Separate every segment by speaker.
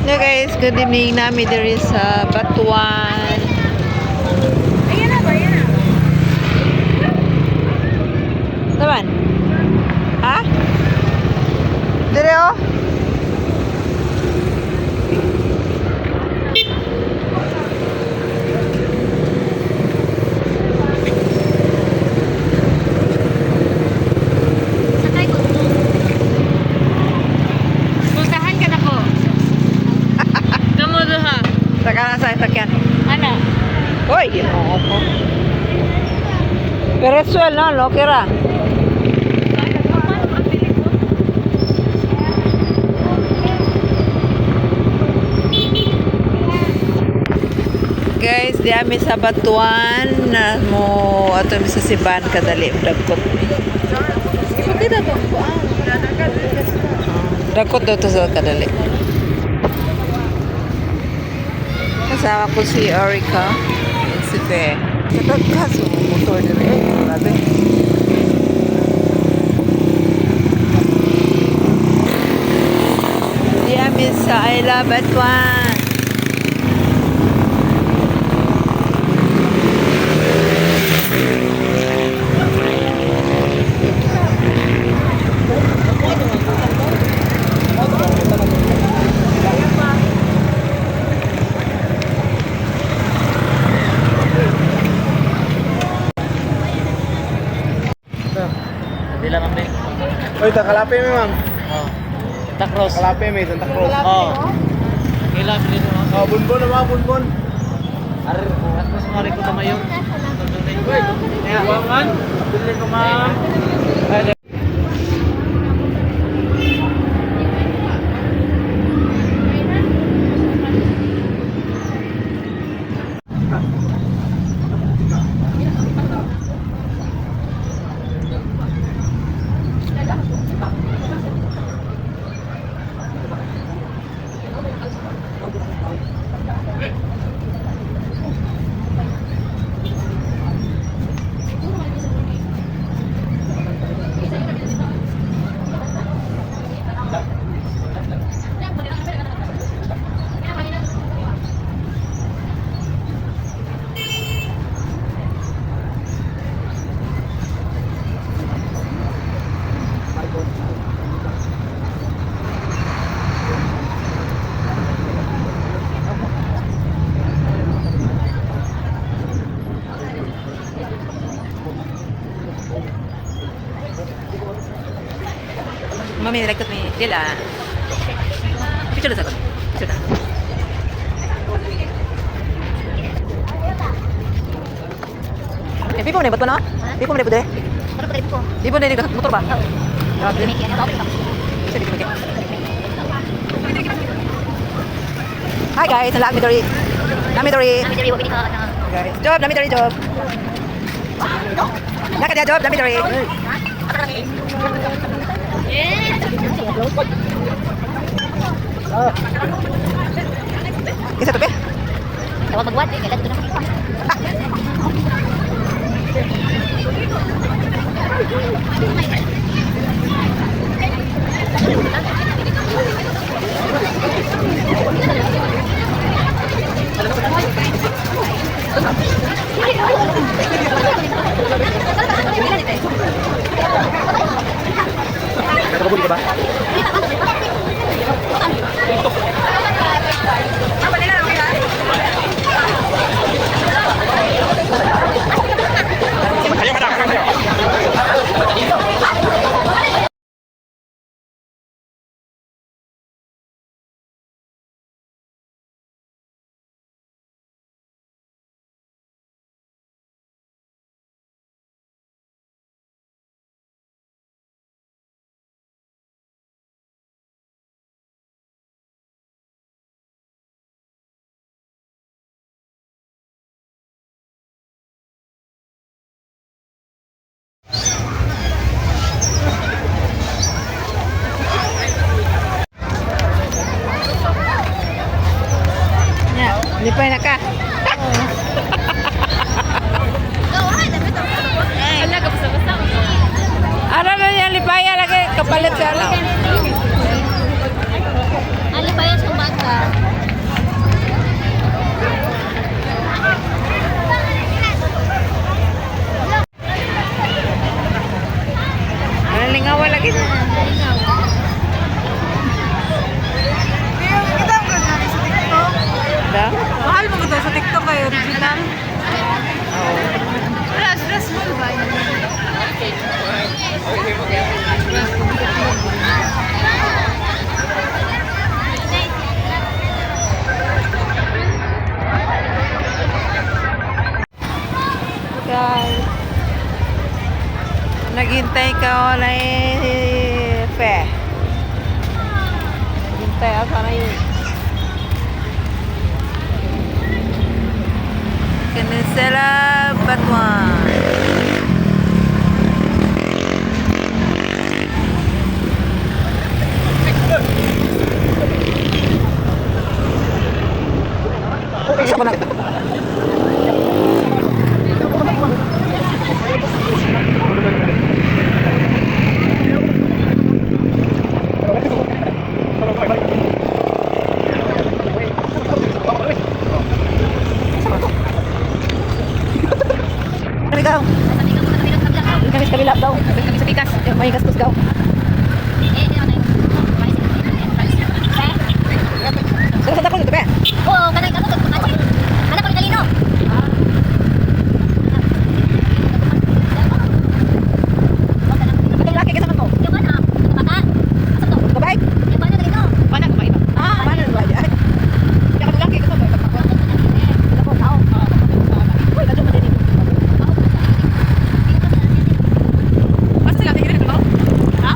Speaker 1: Hello guys, good evening namin diri sa Batuan.
Speaker 2: Ayan na ba? Ayan na.
Speaker 1: Naman? Ha? Dire oh?
Speaker 2: Sakay ko. Puntahan ka na ko. Kamu duha.
Speaker 1: Saka na sa sakyan.
Speaker 2: Ano?
Speaker 1: Hoy, ginoo ko. Peresuel no, lo kira. Guys, di ami sa Batuan na mo ato mi sa Siban kadali dagkot mi.
Speaker 2: Pati na to.
Speaker 1: Dagkot daw to sa kadali. Kasama ko si Erica, si Fe. Katagkas mo motor dire, grabe. Di ami sa Ayla Batuan.
Speaker 3: Hindi lang kami.
Speaker 4: Oy, takalapi mi ma'am.
Speaker 3: Oh. Santa Cruz.
Speaker 4: Kalapi mi, Santa Cruz.
Speaker 3: Oh. Kailan din mo?
Speaker 4: Oh, bunbon na mga bunbon.
Speaker 3: Ar, at mas mari ko tamayo. Uy, buwangan. Bili ko ma'am.
Speaker 1: Mami, nilagtot mi. Dila. Picture na sa ko. Picture na. Eh, pipo na ibot ko no? Pipo na ibot eh.
Speaker 2: Ano pa ko?
Speaker 1: Pipo na ibot motor ba? Grabe. Isa di ko magkita. Hi guys, nami Dory. Nami Dory.
Speaker 2: Kami dari wabini ka na.
Speaker 1: Guys, job, nami Dory job. Naka dia job, nami Dory. Isa to be?
Speaker 2: Tawag magwad eh, kailan ito na.
Speaker 4: Nakabuli ka ba?
Speaker 1: Lipay na ka.
Speaker 2: Ala ka basta-basta.
Speaker 1: Ano na yan, lipaya lagi. Kapalit sa ano.
Speaker 2: Ano ba yan sa umaga?
Speaker 1: Naghintay ka wala Fe. Naghintay ako na yun. Kanisela Batuan. Isa pa na. Kami daw. Kami sa kabila daw. Kami sa pikas. May gastos daw. Sa dako dito ba?
Speaker 2: Oo, kanay ka mo. Anak ko ni Talino.
Speaker 1: Itong laki kasama mo.
Speaker 2: Yung mana? Mata. Sa to.
Speaker 1: Babae?
Speaker 2: Yung mana Talino.
Speaker 1: Mana ka ba ito? Mana ba yan? Kaya ka laki kasama mo. Ako tao. Uy, kadyo pa din ito. Basta lang tingin ito. Ha?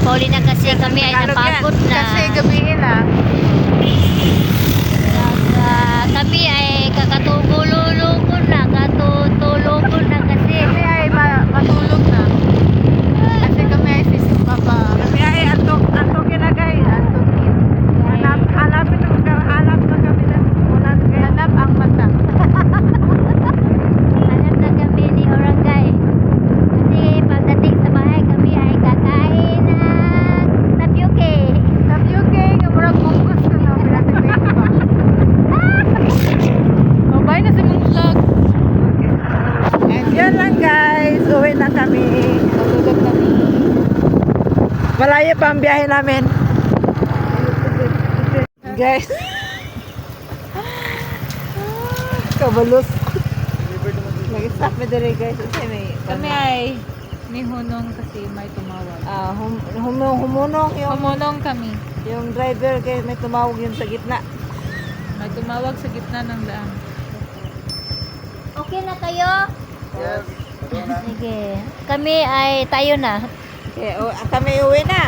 Speaker 2: pauli na kasi kami ay napagod na.
Speaker 1: Kasi gabihin na.
Speaker 2: Kami ay kakatulog na kasi.
Speaker 1: Kami ay matulog na. Kasi kami ay sisimba pa. Kami ay antokin na guys. Antokin. Hanap na kami na. Hanap ang mata.
Speaker 2: Hanap na kami ni Orangay. Kasi pagdating sa bahay kami ay kakain ng tapioke.
Speaker 1: Tapioke, yung murag bungkus ko na. Pinatipin pa. Bye na sa mong vlog. And yan lang guys. Uwi na kami. Matulog kami. Malayo pa ang biyahe namin. Guys. Kabalos. Nag-stop me dali guys. Kasi may...
Speaker 5: Kami ay may hunong kasi may tumawag.
Speaker 1: Humunong
Speaker 5: Kami.
Speaker 1: yung driver kaya may tumawag yun sa gitna.
Speaker 5: May tumawag sa gitna ng daan.
Speaker 2: Okay na kayo?
Speaker 4: Yes.
Speaker 2: Sige. Kami ay tayo na.
Speaker 1: Okay, kami uwi na.